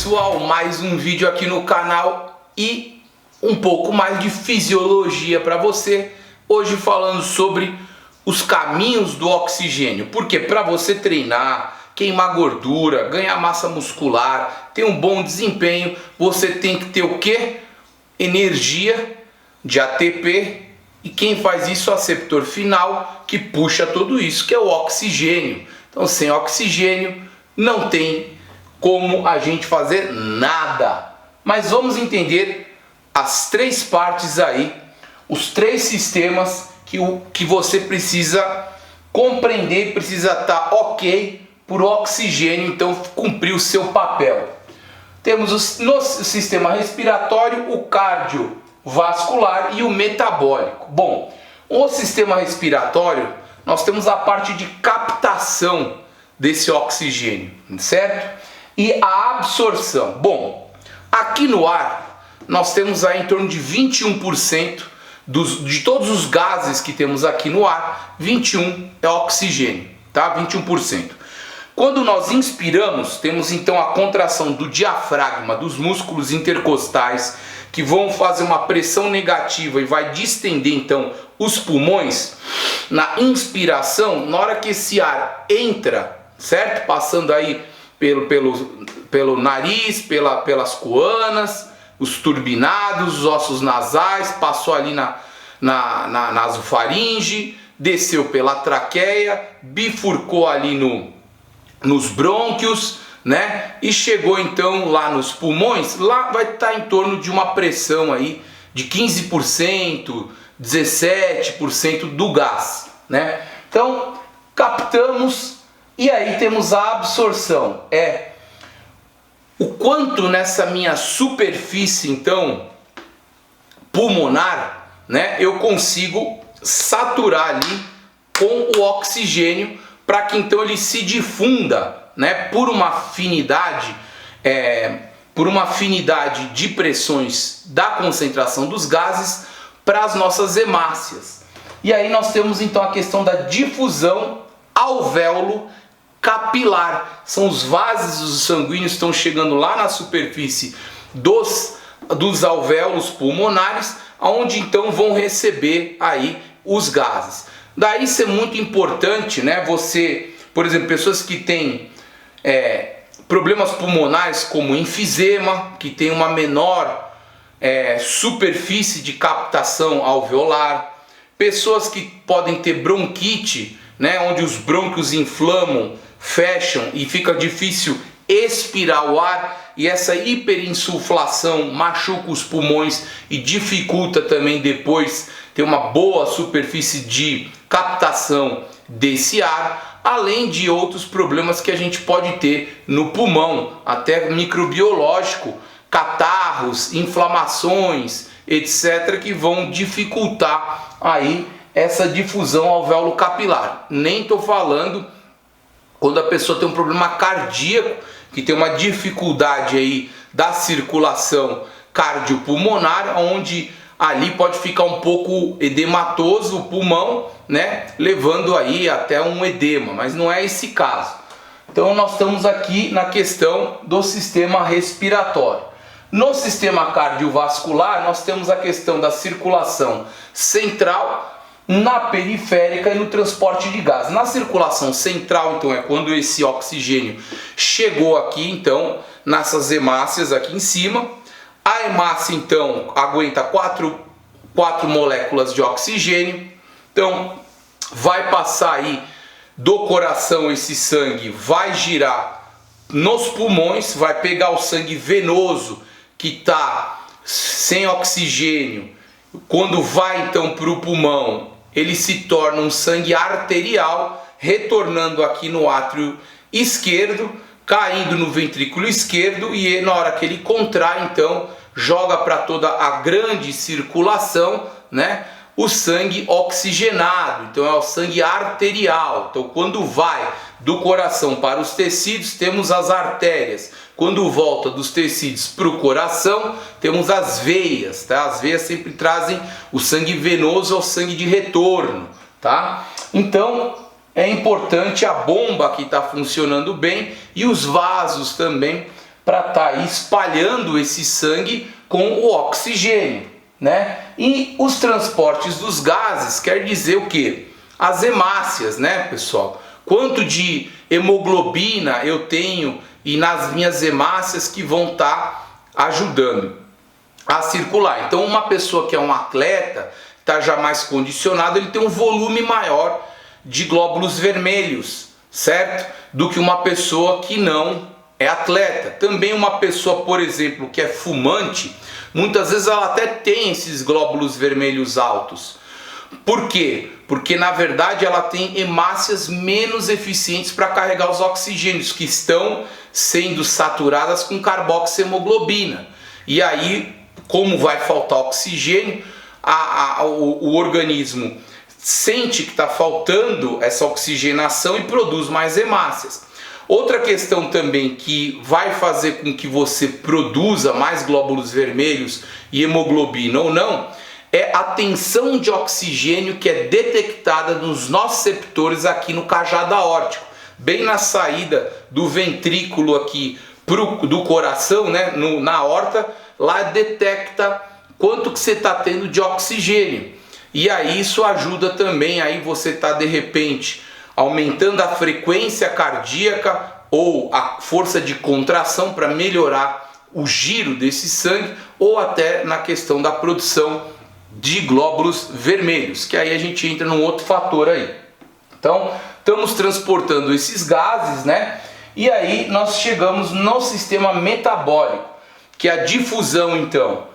pessoal, mais um vídeo aqui no canal e um pouco mais de fisiologia para você. Hoje falando sobre os caminhos do oxigênio, porque para você treinar, queimar gordura, ganhar massa muscular, ter um bom desempenho, você tem que ter o que? Energia de ATP, e quem faz isso é o receptor final que puxa tudo isso, que é o oxigênio. Então sem oxigênio não tem como a gente fazer nada. Mas vamos entender as três partes aí, os três sistemas que você precisa compreender, precisa estar ok por oxigênio, então cumprir o seu papel. Temos no sistema respiratório o cardiovascular e o metabólico. Bom, o sistema respiratório, nós temos a parte de captação desse oxigênio, certo? E a absorção. Bom, aqui no ar nós temos aí em torno de 21% de todos os gases que temos aqui no ar, 21% é oxigênio, tá? 21%. Quando nós inspiramos, temos então a contração do diafragma, dos músculos intercostais, que vão fazer uma pressão negativa e vai distender então os pulmões. Na inspiração, na hora que esse ar entra, certo? Passando aí pelo nariz, pelas coanas, os turbinados, os ossos nasais, passou ali na nasofaringe, desceu pela traqueia, bifurcou ali nos brônquios, né? E chegou então lá nos pulmões. Lá vai estar em torno de uma pressão aí de 15%, 17% do gás, né? Então captamos. E aí temos a absorção, é o quanto nessa minha superfície então pulmonar, né, eu consigo saturar ali com o oxigênio para que então ele se difunda, né, por uma afinidade de pressões da concentração dos gases para as nossas hemácias. E aí nós temos então a questão da difusão alvéolo capilar, são os vasos sanguíneos que estão chegando lá na superfície dos alvéolos pulmonares, onde então vão receber aí os gases. Daí isso é muito importante, né? Você, por exemplo, pessoas que têm problemas pulmonares como enfisema, que tem uma menor superfície de captação alveolar, pessoas que podem ter bronquite, né? Onde os brônquios inflamam, fecham e fica difícil expirar o ar, e essa hiperinsuflação machuca os pulmões e dificulta também depois ter uma boa superfície de captação desse ar, além de outros problemas que a gente pode ter no pulmão, até microbiológico, catarros, inflamações, etc, que vão dificultar aí essa difusão alvéolo capilar. Nem estou falando quando a pessoa tem um problema cardíaco, que tem uma dificuldade aí da circulação cardiopulmonar, onde ali pode ficar um pouco edematoso o pulmão, né, levando aí até um edema, mas não é esse caso. Então nós estamos aqui na questão do sistema respiratório. No sistema cardiovascular nós temos a questão da circulação central, na periférica e no transporte de gás. Na circulação central, então, é quando esse oxigênio chegou aqui, então, nessas hemácias aqui em cima. A hemácia, então, aguenta 4 moléculas de oxigênio. Então, vai passar aí do coração esse sangue, vai girar nos pulmões, vai pegar o sangue venoso que está sem oxigênio. Quando vai, então, para o pulmão, ele se torna um sangue arterial, retornando aqui no átrio esquerdo, caindo no ventrículo esquerdo, e na hora que ele contrai, então, joga para toda a grande circulação, né, o sangue oxigenado. Então é o sangue arterial. Então quando vai do coração para os tecidos, temos as artérias. Quando volta dos tecidos para o coração, temos as veias, tá? As veias sempre trazem o sangue venoso ao sangue de retorno, tá? Então é importante a bomba que está funcionando bem e os vasos também, para estar espalhando esse sangue com o oxigênio, né? E os transportes dos gases quer dizer o quê? As hemácias, né, pessoal? Quanto de hemoglobina eu tenho e nas minhas hemácias que vão estar ajudando a circular. Então uma pessoa que é um atleta, está já mais condicionado, ele tem um volume maior de glóbulos vermelhos, certo? Do que uma pessoa que não é atleta. Também uma pessoa, por exemplo, que é fumante, muitas vezes ela até tem esses glóbulos vermelhos altos. Por quê? Porque na verdade ela tem hemácias menos eficientes para carregar os oxigênios que estão sendo saturadas com carboxiemoglobina. E aí, como vai faltar oxigênio, o organismo sente que está faltando essa oxigenação e produz mais hemácias. Outra questão também que vai fazer com que você produza mais glóbulos vermelhos e hemoglobina ou não, é a tensão de oxigênio que é detectada nos nociceptores aqui no cajado aórtico, bem na saída do ventrículo aqui do coração, né, na aorta, lá detecta quanto que você está tendo de oxigênio. E aí isso ajuda também, aí você está de repente aumentando a frequência cardíaca ou a força de contração para melhorar o giro desse sangue, ou até na questão da produção de glóbulos vermelhos, que aí a gente entra num outro fator aí. Então, estamos transportando esses gases, né? E aí nós chegamos no sistema metabólico, que é a difusão, então,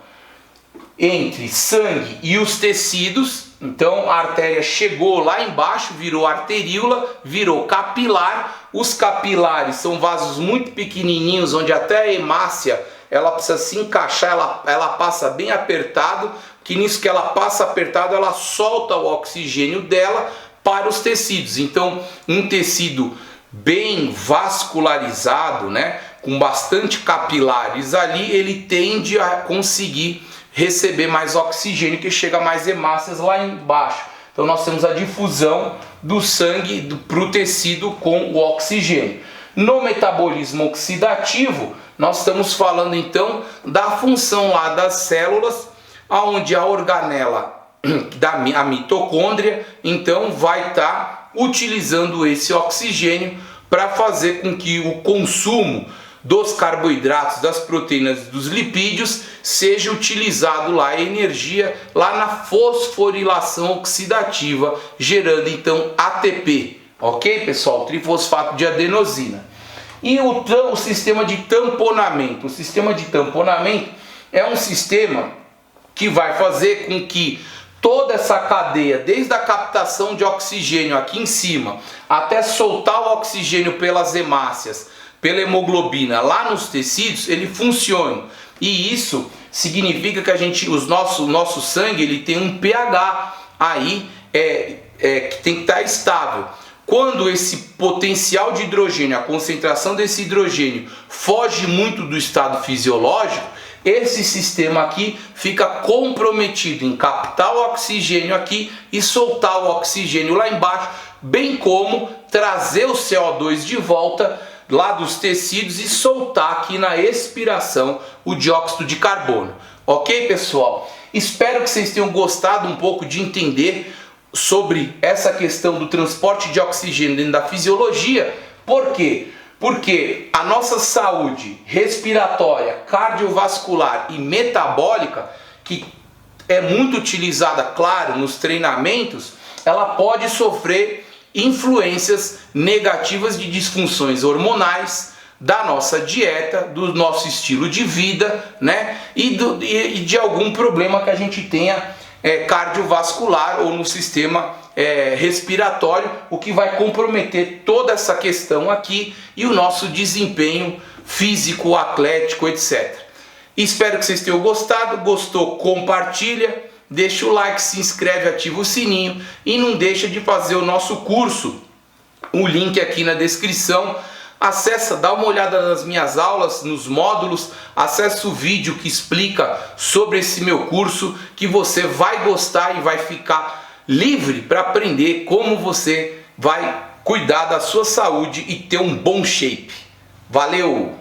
entre sangue e os tecidos. Então a artéria chegou lá embaixo, virou arteríola, virou capilar. Os capilares são vasos muito pequenininhos, onde até a hemácia ela precisa se encaixar, ela passa bem apertado, que nisso que ela passa apertado, ela solta o oxigênio dela para os tecidos. Então um tecido bem vascularizado, né, com bastante capilares ali, ele tende a conseguir receber mais oxigênio, que chega mais hemácias lá embaixo. Então nós temos a difusão do sangue para o tecido com o oxigênio. No metabolismo oxidativo, nós estamos falando então da função lá das células, onde a organela a mitocôndria então vai estar utilizando esse oxigênio para fazer com que o consumo dos carboidratos, das proteínas, dos lipídios seja utilizado lá a energia lá na fosforilação oxidativa, gerando então ATP, ok, pessoal? Trifosfato de adenosina. E o sistema de tamponamento. O sistema de tamponamento é um sistema que vai fazer com que toda essa cadeia, desde a captação de oxigênio aqui em cima, até soltar o oxigênio pelas hemácias, pela hemoglobina lá nos tecidos, ele funciona. E isso significa que o nosso sangue ele tem um pH aí que tem que estar estável. Quando esse potencial de hidrogênio, a concentração desse hidrogênio foge muito do estado fisiológico, esse sistema aqui fica comprometido em captar o oxigênio aqui e soltar o oxigênio lá embaixo, bem como trazer o CO2 de volta lá dos tecidos e soltar aqui na expiração o dióxido de carbono. Ok, pessoal? Espero que vocês tenham gostado um pouco de entender sobre essa questão do transporte de oxigênio dentro da fisiologia. Por quê? Porque a nossa saúde respiratória, cardiovascular e metabólica, que é muito utilizada, claro, nos treinamentos, ela pode sofrer influências negativas de disfunções hormonais, da nossa dieta, do nosso estilo de vida, né? E de algum problema que a gente tenha cardiovascular ou no sistema respiratório, o que vai comprometer toda essa questão aqui e o nosso desempenho físico, atlético, etc. Espero que vocês tenham gostado. Gostou? Compartilha. Deixa o like, se inscreve, ativa o sininho e não deixa de fazer o nosso curso. O link aqui na descrição. Acessa, dá uma olhada nas minhas aulas, nos módulos, acessa o vídeo que explica sobre esse meu curso, que você vai gostar e vai ficar livre para aprender como você vai cuidar da sua saúde e ter um bom shape. Valeu!